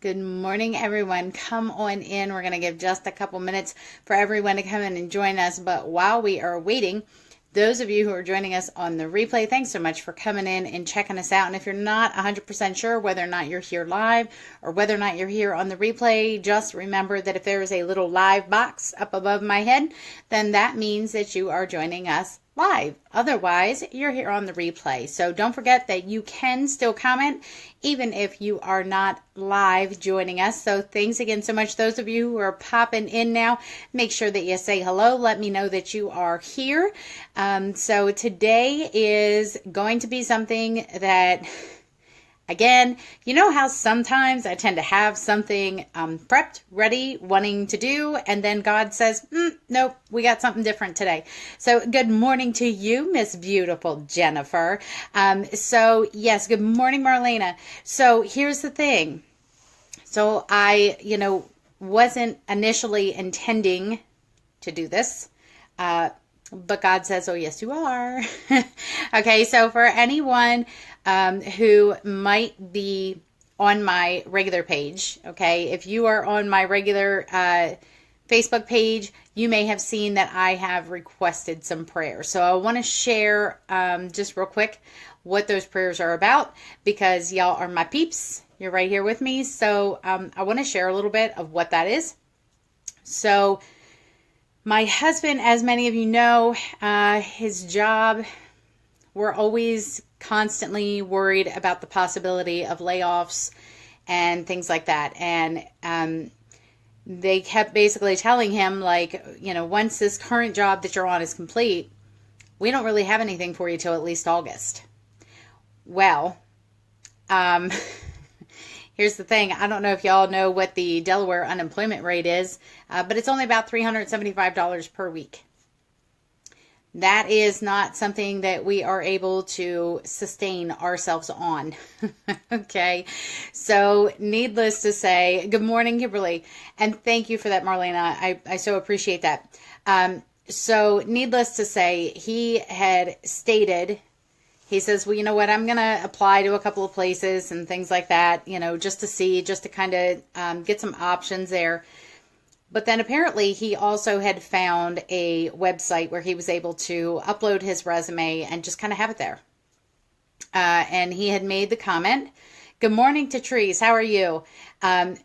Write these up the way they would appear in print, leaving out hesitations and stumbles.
Good morning, everyone. Come on in. We're going to give just a couple minutes for everyone to come in and join us. But while we are waiting, those of you who are joining us on the replay, thanks so much for coming in and checking us out. And if you're not 100% sure whether or not you're here live or whether or not you're here on the replay, just remember that if there is a little live box up above my head, then that means that you are joining us live. Otherwise, you're here on the replay. So don't forget that you can still comment even if you are not live joining us. So thanks again so much. Those of you who are popping in now, make sure that you say hello. Let me know that you are here. So today is going to be something that, again, you know how sometimes I tend to have something prepped, ready, wanting to do, and then God says, nope, we got something different today. So good morning to you, Miss Beautiful Jennifer. So yes, good morning, Marlena. So here's the thing. So I, wasn't initially intending to do this. But God says, oh, yes, you are. Okay, so for anyone who might be on my regular page, okay, if you are on my regular Facebook page, you may have seen that I have requested some prayers. So I want to share just real quick what those prayers are about because y'all are my peeps. You're right here with me. So I want to share a little bit of what that is. So my husband, as many of you know, his job, we're always constantly worried about the possibility of layoffs and things like that. And they kept basically telling him, once this current job that you're on is complete, we don't really have anything for you till at least August. Well, here's the thing. I don't know if y'all know what the Delaware unemployment rate is, but it's only about $375 per week. That is not something that we are able to sustain ourselves on. Okay. So needless to say, good morning, Kimberly. And thank you for that, Marlena. I so appreciate that. So needless to say, he had stated, he says, well, you know what, I'm going to apply to a couple of places and things like that, just to kind of get some options there. But then apparently he also had found a website where he was able to upload his resume and just kind of have it there. And he had made the comment, good morning to Trees, how are you?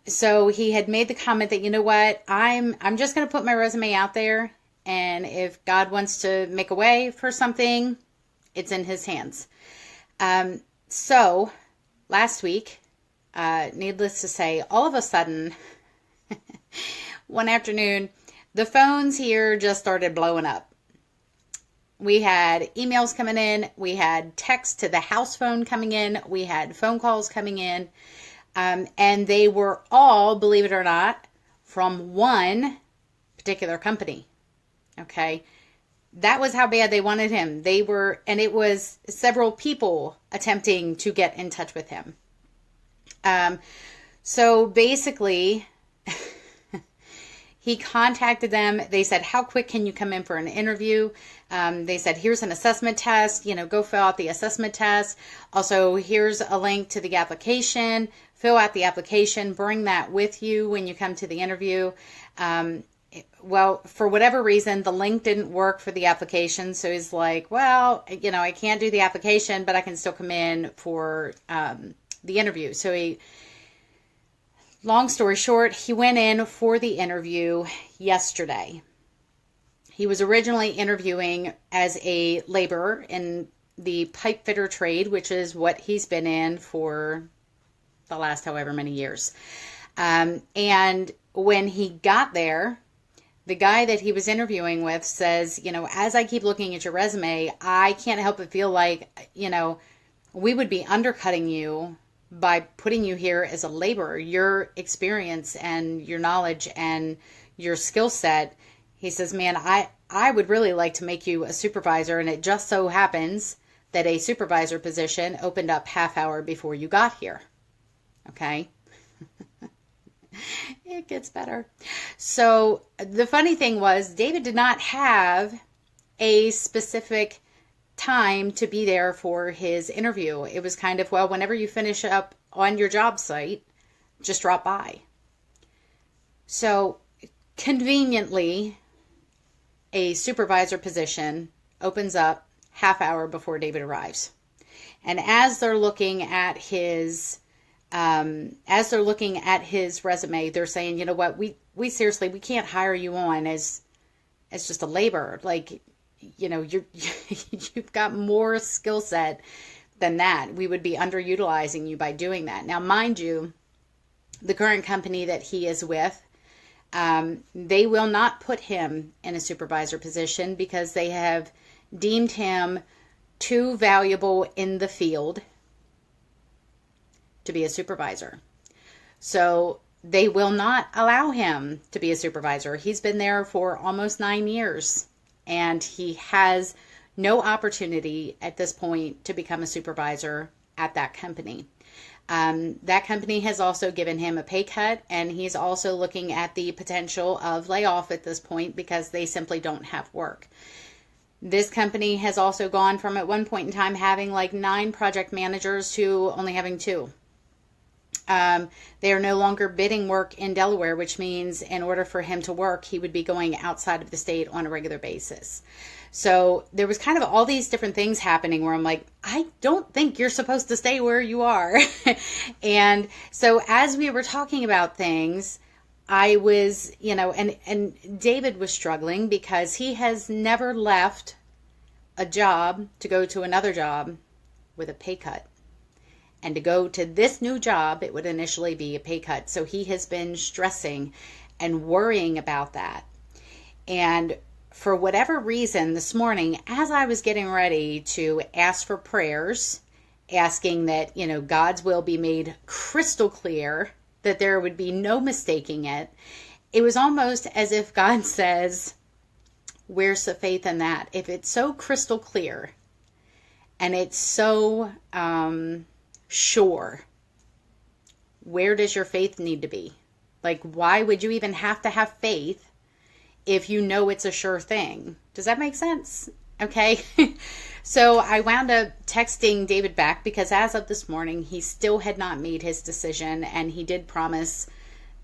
So he had made the comment that, you know what, I'm just going to put my resume out there. And if God wants to make a way for something, it's in his hands. So last week, needless to say, all of a sudden, one afternoon, the phones here just started blowing up. We had emails coming in. We had texts to the house phone coming in. We had phone calls coming in. And they were all, believe it or not, from one particular company. Okay. That was how bad they wanted him. And it was several people attempting to get in touch with him. So basically, he contacted them. They said, how quick can you come in for an interview? They said, here's an assessment test, go fill out the assessment test. Also, here's a link to the application, fill out the application, bring that with you when you come to the interview. Well, for whatever reason, the link didn't work for the application. So he's like, well, I can't do the application, but I can still come in for the interview. So long story short, he went in for the interview yesterday. He was originally interviewing as a laborer in the pipe fitter trade, which is what he's been in for the last however many years. And when he got there, the guy that he was interviewing with says, as I keep looking at your resume, I can't help but feel like, we would be undercutting you by putting you here as a laborer. Your experience and your knowledge and your skill set, he says, man, I would really like to make you a supervisor. And it just so happens that a supervisor position opened up half hour before you got here. Okay. It gets better. So the funny thing was David did not have a specific time to be there for his interview. It was kind of, well, whenever you finish up on your job site, just drop by. So conveniently, a supervisor position opens up half hour before David arrives. And as they're looking at his resume, they're saying, you know what, we seriously, we can't hire you on as just a laborer. Like, you know, you've got more skill set than that. We would be underutilizing you by doing that. Now, mind you, the current company that he is with, they will not put him in a supervisor position because they have deemed him too valuable in the field to be a supervisor. So they will not allow him to be a supervisor. He's been there for almost 9 years, and he has no opportunity at this point to become a supervisor at that company. That company has also given him a pay cut, and he's also looking at the potential of layoff at this point because they simply don't have work. This company has also gone from at one point in time having like 9 project managers to only having 2. They are no longer bidding work in Delaware, which means in order for him to work, he would be going outside of the state on a regular basis. So there was kind of all these different things happening where I'm like, I don't think you're supposed to stay where you are. And so as we were talking about things, I was, you know, and David was struggling because he has never left a job to go to another job with a pay cut. And to go to this new job, it would initially be a pay cut. So he has been stressing and worrying about that. And for whatever reason, this morning, as I was getting ready to ask for prayers, asking that, you know, God's will be made crystal clear, that there would be no mistaking it, it was almost as if God says, where's the faith in that? If it's so crystal clear and it's so sure, where does your faith need to be? Like, why would you even have to have faith if you know it's a sure thing? Does that make sense? Okay. So I wound up texting David back because as of this morning, he still had not made his decision, and he did promise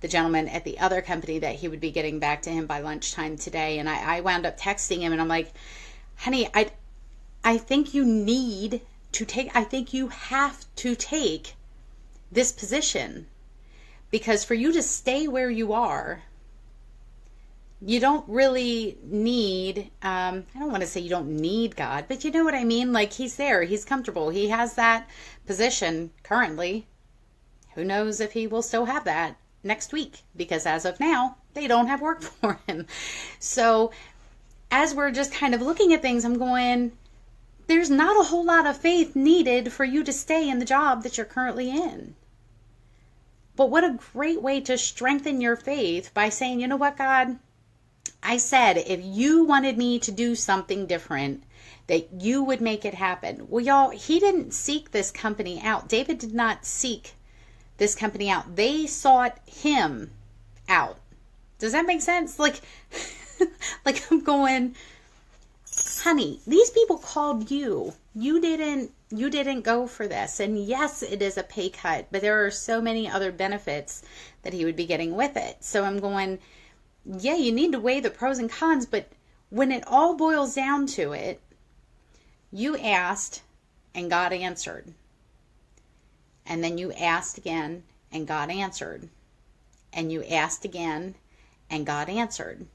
the gentleman at the other company that he would be getting back to him by lunchtime today. And I wound up texting him, and I'm like, honey, I think you need to take, I think you have to take this position, because for you to stay where you are, you don't really need, I don't want to say you don't need God, but you know what I mean? Like, he's there, he's comfortable, he has that position currently. Who knows if he will still have that next week, because as of now, they don't have work for him. So as we're just kind of looking at things, I'm going, there's not a whole lot of faith needed for you to stay in the job that you're currently in. But what a great way to strengthen your faith by saying, you know what, God, I said, if you wanted me to do something different, that you would make it happen. Well, y'all, he didn't seek this company out. David did not seek this company out. They sought him out. Does that make sense? Like, like I'm going, honey, these people called you. You didn't go for this. And yes, it is a pay cut, but there are so many other benefits that he would be getting with it. So I'm going, yeah, you need to weigh the pros and cons, but when it all boils down to it, you asked and God answered. And then you asked again and God answered. And you asked again and God answered.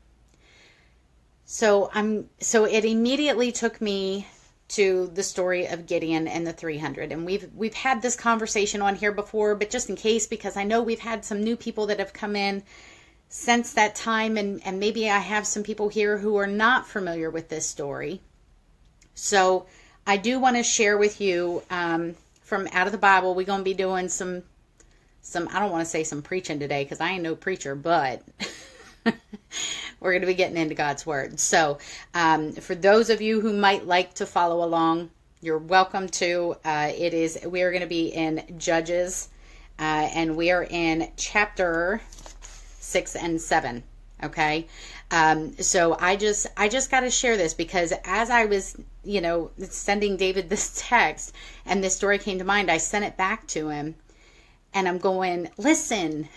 So it immediately took me to the story of Gideon and the 300. And we've had this conversation on here before, but just in case, because I know we've had some new people that have come in since that time, and maybe I have some people here who are not familiar with this story. So I do want to share with you from out of the Bible. We're going to be doing some I don't want to say some preaching today because I ain't no preacher, but we're going to be getting into God's Word. So for those of you who might like to follow along, you're welcome to. We are going to be in Judges, and we are in chapter 6 and 7. Okay. So I just got to share this because as I was, sending David this text and this story came to mind, I sent it back to him. And I'm going, listen,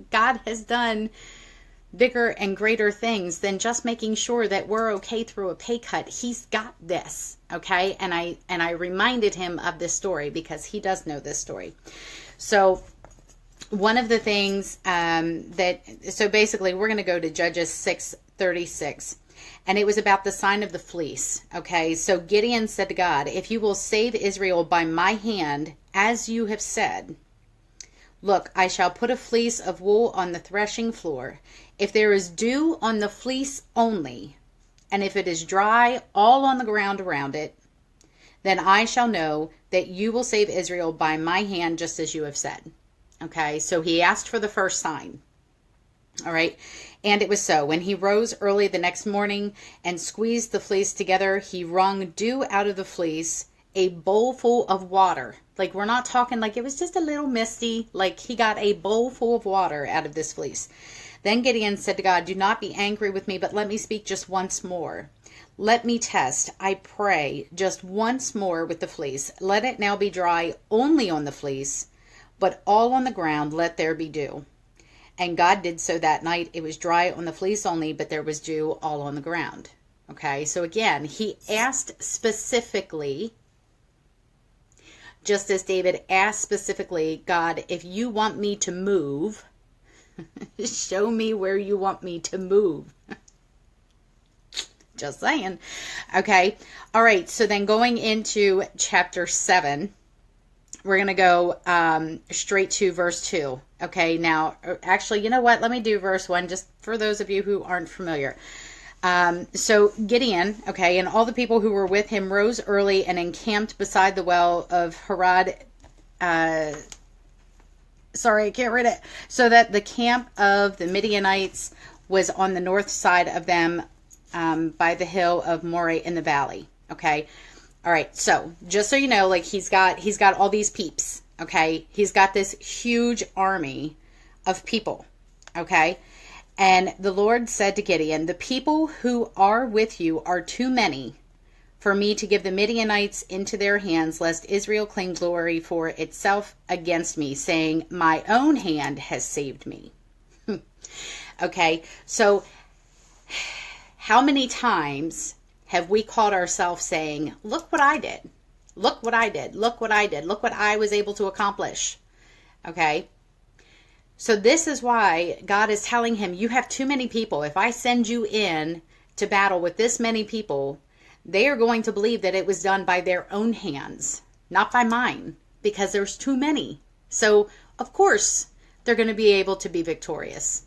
God has done bigger and greater things than just making sure that we're okay through a pay cut. He's got this, okay? And I reminded him of this story because he does know this story. So one of the things so basically we're going to go to Judges 6:36. And it was about the sign of the fleece. Okay, so Gideon said to God, if you will save Israel by my hand, as you have said, look, I shall put a fleece of wool on the threshing floor. If there is dew on the fleece only, and if it is dry all on the ground around it, then I shall know that you will save Israel by my hand, just as you have said. Okay, so he asked for the first sign. All right. And it was so. When he rose early the next morning and squeezed the fleece together, he wrung dew out of the fleece, a bowl full of water. Like, we're not talking like it was just a little misty. Like, he got a bowl full of water out of this fleece. Then Gideon said to God, do not be angry with me, but let me speak just once more. Let me test, I pray, just once more with the fleece. Let it now be dry only on the fleece, but all on the ground let there be dew. And God did so that night. It was dry on the fleece only, but there was dew all on the ground. Okay, so again, he asked specifically, just as David asked specifically, God, if you want me to move, show me where you want me to move. Just saying. Okay, all right, so then going into chapter 7, we're going to go straight to verse 2. Okay, now, actually, you know what? Let me do verse 1, just for those of you who aren't familiar. So Gideon, okay, and all the people who were with him rose early and encamped beside the well of Harod. Sorry, I can't read it. So that the camp of the Midianites was on the north side of them by the hill of Moreh in the valley. Okay. All right, so just so you know, like he's got all these peeps, okay? He's got this huge army of people, okay? And the Lord said to Gideon, the people who are with you are too many for me to give the Midianites into their hands, lest Israel claim glory for itself against me, saying, my own hand has saved me. Okay, so how many times have we caught ourselves saying, look what I did. Look what I did. Look what I did. Look what I was able to accomplish. Okay. So this is why God is telling him, you have too many people. If I send you in to battle with this many people, they are going to believe that it was done by their own hands, not by mine, because there's too many. So of course they're going to be able to be victorious.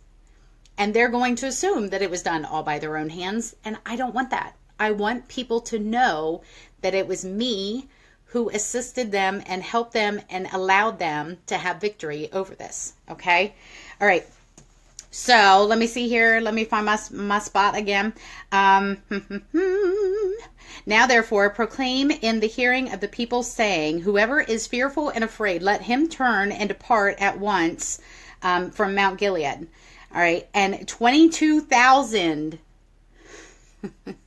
And they're going to assume that it was done all by their own hands. And I don't want that. I want people to know that it was me who assisted them and helped them and allowed them to have victory over this. Okay. All right. So let me see here. Let me find my spot again. Now, therefore, proclaim in the hearing of the people, saying, whoever is fearful and afraid, let him turn and depart at once from Mount Gilead. All right. And 22,000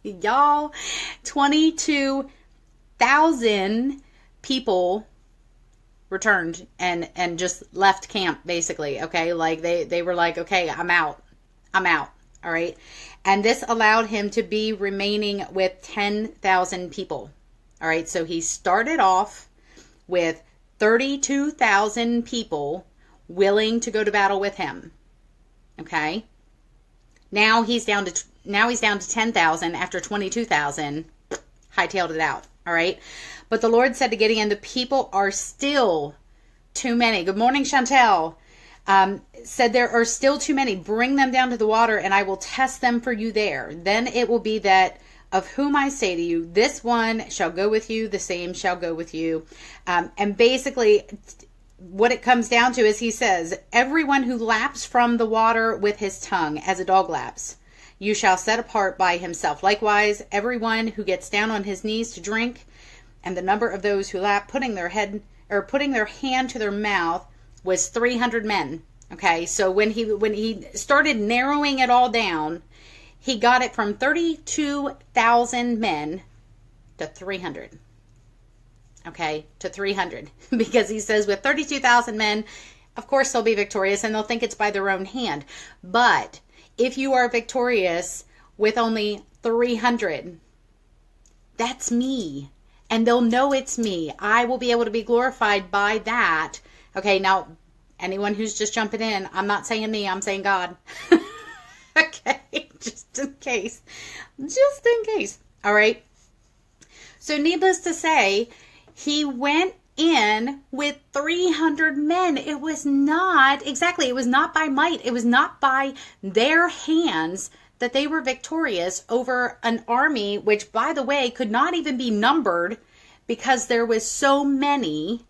y'all, 22,000 people returned and just left camp, basically. Okay, like they were like, okay, I'm out. All right. And this allowed him to be remaining with 10,000 people. All right, so he started off with 32,000 people willing to go to battle with him. Okay, now he's down to 10,000 after 22,000 hightailed it out. All right. But the Lord said to Gideon, the people are still too many. Good morning, Chantel. Said there are still too many. Bring them down to the water and I will test them for you there. Then it will be that of whom I say to you, this one shall go with you, the same shall go with you. And basically what it comes down to is he says, everyone who laps from the water with his tongue as a dog laps, you shall set apart by himself. Likewise, everyone who gets down on his knees to drink, and the number of those who lap, putting their hand to their mouth, was 300 men. Okay, so when he started narrowing it all down, he got it from 32,000 men to 300. okay, to 300, because he says with 32,000 men, of course they'll be victorious and they'll think it's by their own hand. But if you are victorious with only 300, that's me. And they'll know it's me. I will be able to be glorified by that. Okay, now, anyone who's just jumping in, I'm not saying me, I'm saying God. Okay, just in case. Just in case. All right. So needless to say, he went in with 300 men. It was not by might. It was not by their hands that they were victorious over an army, which, by the way, could not even be numbered because there was so many.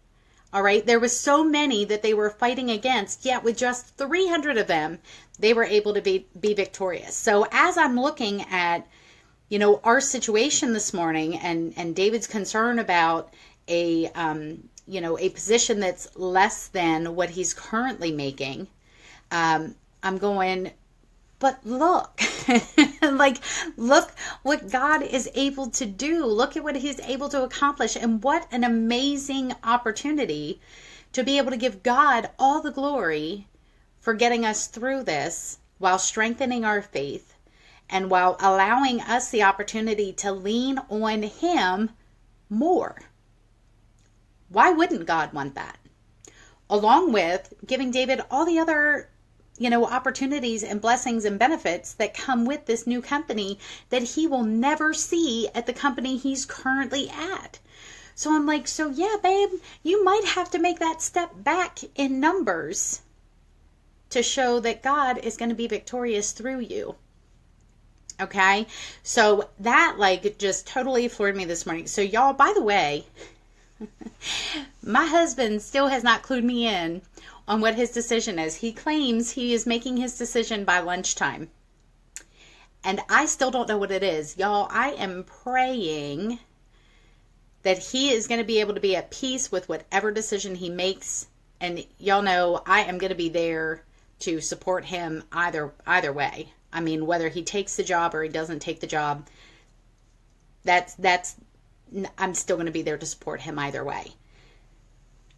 All right. There was so many that they were fighting against, yet with just 300 of them, they were able to be victorious. So as I'm looking at, our situation this morning and David's concern about a position that's less than what he's currently making, I'm going, but look, look what God is able to do. Look at what he's able to accomplish, and what an amazing opportunity to be able to give God all the glory for getting us through this while strengthening our faith and while allowing us the opportunity to lean on him more. Why wouldn't God want that? Along with giving David all the other, opportunities and blessings and benefits that come with this new company that he will never see at the company he's currently at. So I'm like, so yeah, babe, you might have to make that step back in numbers to show that God is going to be victorious through you. Okay? So that just totally floored me this morning. So y'all, by the way, my husband still has not clued me in on what his decision is. He claims he is making his decision by lunchtime. And I still don't know what it is. Y'all, I am praying that he is going to be able to be at peace with whatever decision he makes. And y'all know I am going to be there to support him either way. I mean, whether he takes the job or he doesn't take the job, I'm still going to be there to support him either way.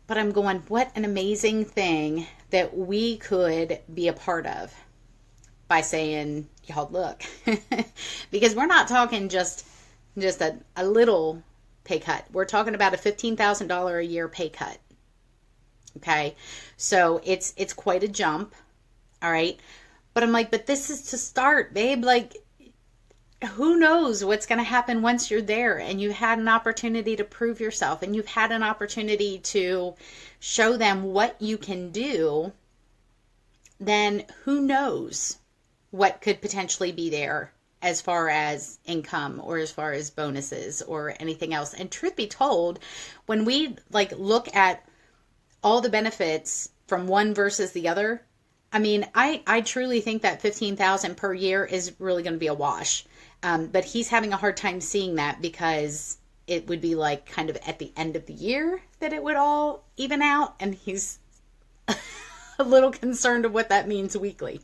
But I'm going, what an amazing thing that we could be a part of by saying, y'all, look, because we're not talking just a little pay cut. We're talking about a $15,000 a year pay cut. Okay. So it's quite a jump. All right. But I'm like, but this is to start, babe. Who knows what's going to happen once you're there and you've had an opportunity to prove yourself and you've had an opportunity to show them what you can do, then who knows what could potentially be there as far as income or as far as bonuses or anything else. And truth be told, when we look at all the benefits from one versus the other, I mean, I truly think that $15,000 per year is really going to be a wash. But he's having a hard time seeing that because it would be kind of at the end of the year that it would all even out. And he's a little concerned of what that means weekly.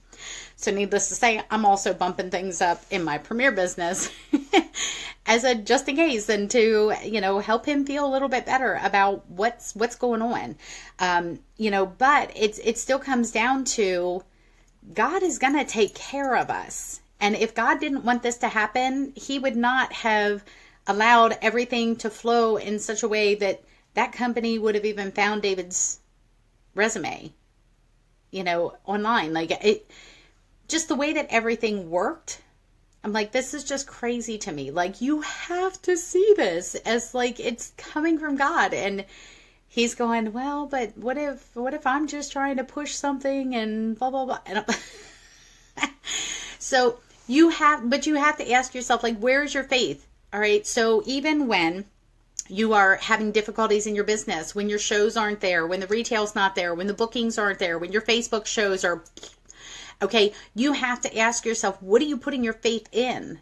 So needless to say, I'm also bumping things up in my Premier business as a just in case, and to, help him feel a little bit better about what's going on. But it still comes down to God is going to take care of us. And if God didn't want this to happen, he would not have allowed everything to flow in such a way that that company would have even found David's resume, online. Just the way that everything worked. I'm like, this is just crazy to me. You have to see this as it's coming from God. And he's going, well, but what if I'm just trying to push something and blah, blah, blah. And so you have to ask yourself, where's your faith? All right. So even when you are having difficulties in your business, when your shows aren't there, when the retail's not there, when the bookings aren't there, when your Facebook shows are, okay, you have to ask yourself, what are you putting your faith in?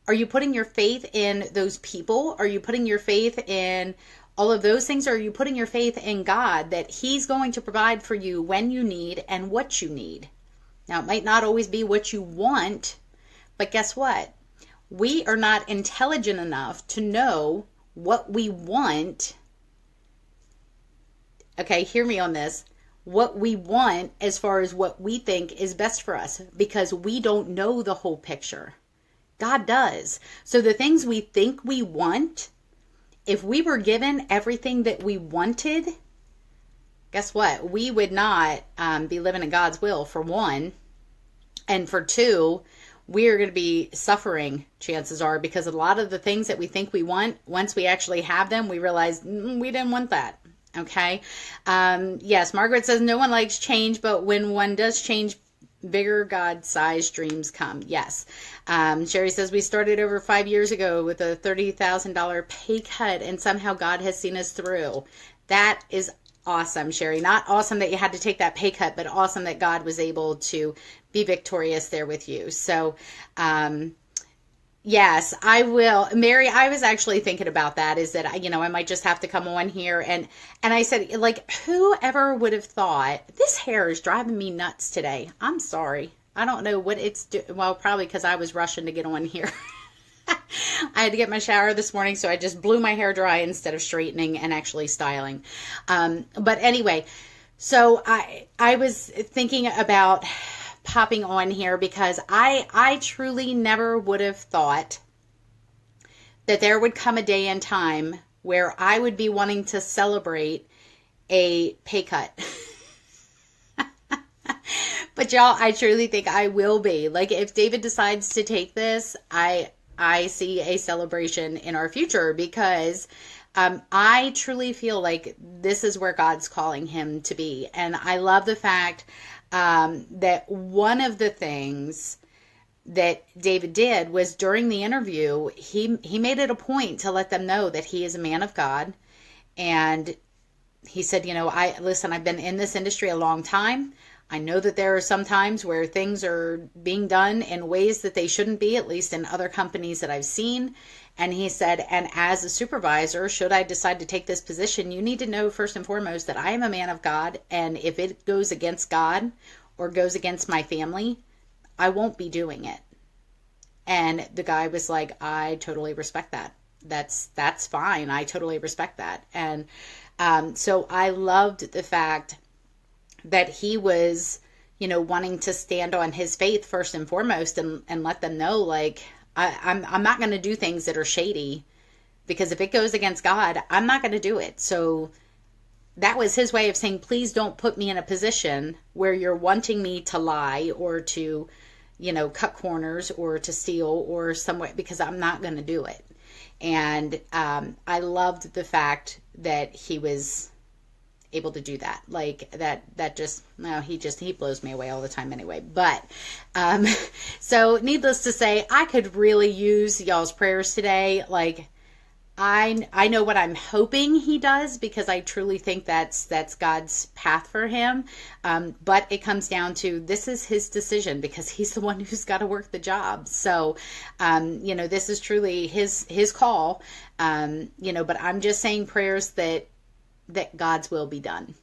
Are you putting your faith in those people? Are you putting your faith in all of those things? Or are you putting your faith in God that he's going to provide for you when you need and what you need? Now, it might not always be what you want, but guess what? We are not intelligent enough to know what we want Okay, hear me on this. What we want as far as what we think is best for us, because we don't know the whole picture. God does. So the things we think we want, if we were given everything that we wanted, guess what? We would not be living in God's will, for one. And for two, we are going to be suffering, chances are, because a lot of the things that we think we want, once we actually have them, we realize we didn't want that. Okay. Yes, Margaret says no one likes change, but when one does change, bigger God-sized dreams come. Yes. Sherry says we started over 5 years ago with a $30,000 pay cut, and somehow God has seen us through. That is awesome, Sherry. Not awesome that you had to take that pay cut, but awesome that God was able to be victorious there with you. So, yes, I will. Mary, I was actually thinking about that, is that, I might just have to come on here. And I said, like, whoever would have thought, this hair is driving me nuts today. I'm sorry. I don't know what it's doing. Well, probably because I was rushing to get on here. I had to get my shower this morning, so I just blew my hair dry instead of straightening and actually styling. But anyway, so I was thinking about popping on here because I truly never would have thought that there would come a day and time where I would be wanting to celebrate a pay cut. But y'all, I truly think I will be. Like, if David decides to take this, I see a celebration in our future, because I truly feel like this is where God's calling him to be. And I love the fact that one of the things that David did was, during the interview, he made it a point to let them know that he is a man of God. And he said, I've been in this industry a long time. I know that there are some times where things are being done in ways that they shouldn't be, at least in other companies that I've seen. And he said, and as a supervisor, should I decide to take this position, you need to know first and foremost that I am a man of God. And if it goes against God or goes against my family, I won't be doing it. And the guy was like, I totally respect that. That's fine. I totally respect that. And so I loved the fact that he was, wanting to stand on his faith first and foremost, and let them know, like, I'm not going to do things that are shady, because if it goes against God, I'm not going to do it. So that was his way of saying, please don't put me in a position where you're wanting me to lie or to, cut corners or to steal or somewhere, because I'm not going to do it. And I loved the fact that he was able to do that. Like, he blows me away all the time anyway. But so needless to say, I could really use y'all's prayers today. Like, I know what I'm hoping he does, because I truly think that's God's path for him. But it comes down to, this is his decision, because he's the one who's got to work the job. So, this is truly his call. But I'm just saying prayers that God's will be done.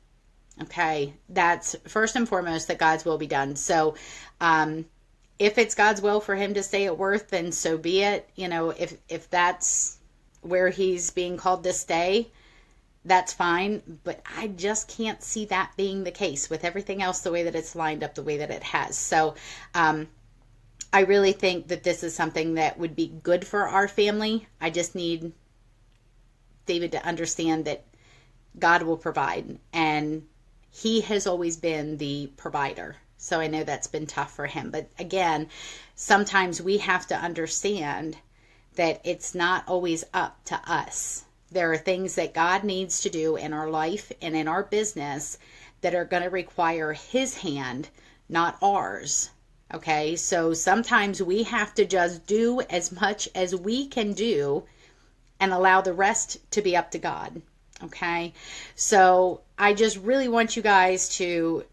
Okay. That's first and foremost, that God's will be done. So, if it's God's will for him to stay at Worth, then so be it. If that's where he's being called to stay, that's fine. But I just can't see that being the case with everything else, the way that it's lined up, the way that it has. So, I really think that this is something that would be good for our family. I just need David to understand that God will provide, and he has always been the provider. So I know that's been tough for him. But again, sometimes we have to understand that it's not always up to us. There are things that God needs to do in our life and in our business that are going to require his hand, not ours. Okay, so sometimes we have to just do as much as we can do and allow the rest to be up to God. Okay, so I just really want you guys to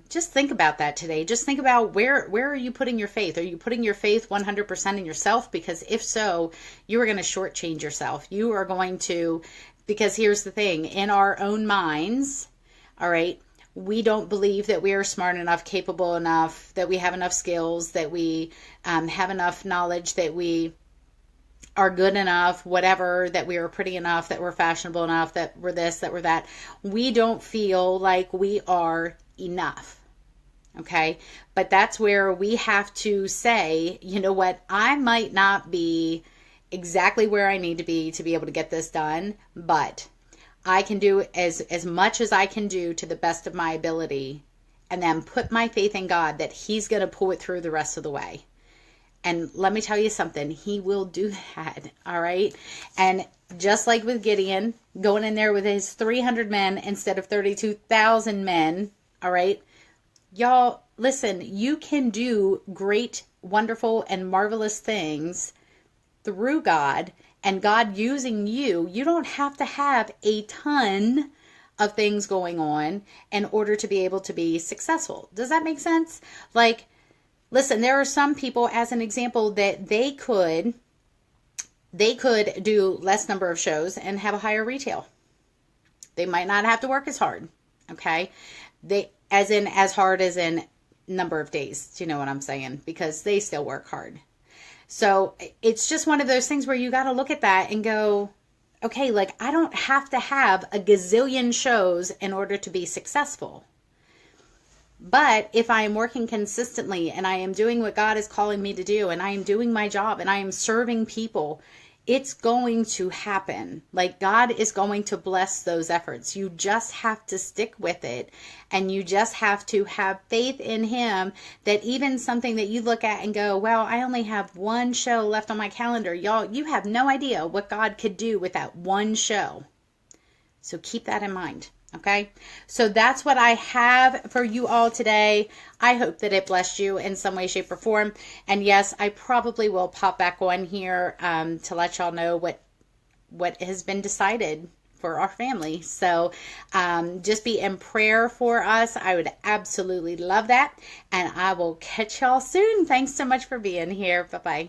just think about that today. Just think about where are you putting your faith? Are you putting your faith 100% in yourself? Because if so, you are going to shortchange yourself. You are going to, because here's the thing, in our own minds, all right, we don't believe that we are smart enough, capable enough, that we have enough skills, that we have enough knowledge, that we are good enough, whatever, that we are pretty enough, that we're fashionable enough, that we're this, that we're that. We don't feel like we are enough. Okay. But that's where we have to say, you know what? I might not be exactly where I need to be able to get this done, but I can do as much as I can do to the best of my ability, and then put my faith in God that He's going to pull it through the rest of the way. And let me tell you something, He will do that. All right. And just like with Gideon, going in there with his 300 men instead of 32,000 men. All right. Y'all, listen, you can do great, wonderful, and marvelous things through God, and God using you. You don't have to have a ton of things going on in order to be able to be successful. Does that make sense? Like, listen, there are some people, as an example, that they could do less number of shows and have a higher retail. They might not have to work as hard. Okay. As hard as in number of days. Do you know what I'm saying? Because they still work hard. So it's just one of those things where you got to look at that and go, okay, like, I don't have to have a gazillion shows in order to be successful. But if I am working consistently and I am doing what God is calling me to do, and I am doing my job and I am serving people, it's going to happen. Like, God is going to bless those efforts. You just have to stick with it. And you just have to have faith in Him, that even something that you look at and go, well, I only have one show left on my calendar. Y'all, you have no idea what God could do with that one show. So keep that in mind. Okay, so that's what I have for you all today. I hope that it blessed you in some way, shape, or form. And yes, I probably will pop back on here to let y'all know what has been decided for our family. So just be in prayer for us. I would absolutely love that. And I will catch y'all soon. Thanks so much for being here. Bye-bye.